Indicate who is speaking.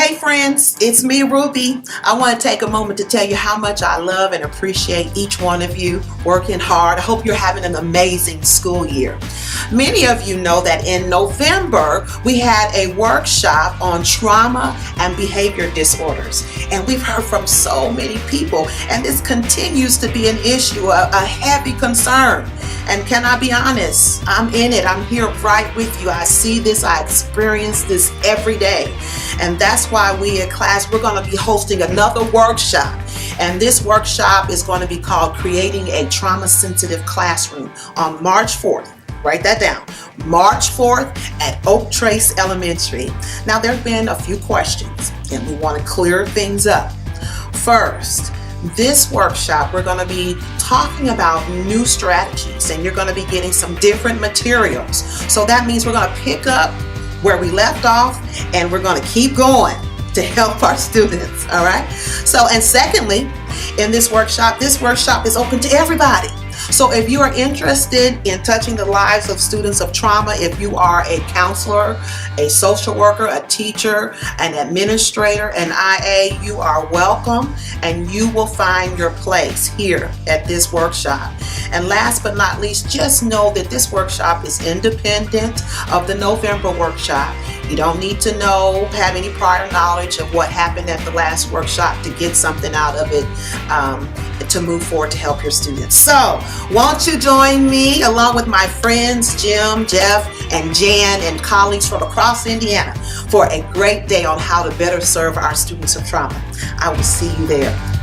Speaker 1: Hey friends, it's me, Ruby. I want to take a moment to tell you how much I love and appreciate each one of you working hard. I hope you're having an amazing school year. Many of you know that in November we had a workshop on trauma and behavior disorders, and we've heard from so many people, and this continues to be an issue, a heavy concern. And can I be honest? I'm in it. I'm here right with you. I see this. I experience this every day. And that's why we at class, we're going to be hosting another workshop. And this workshop is going to be called Creating a Trauma-Sensitive Classroom on March 4th. Write that down. March 4th at Oak Trace Elementary. Now, there have been a few questions, and we want to clear things up. First, this workshop, we're going to be talking about new strategies, and you're going to be getting some different materials. So that means we're going to pick up where we left off, and we're going to keep going to help our students. All right. So, and secondly, in this workshop is open to everybody. So if you are interested in touching the lives of students of trauma, if you are a counselor, a social worker, a teacher, an administrator, an IA, you are welcome, and you will find your place here at this workshop. And last but not least, just know that this workshop is independent of the November workshop. You don't need to have any prior knowledge of what happened at the last workshop to get something out of it to move forward to help your students. So, won't you join me along with my friends Jim, Jeff, and Jan, and colleagues from across Indiana for a great day on how to better serve our students of trauma. I will see you there.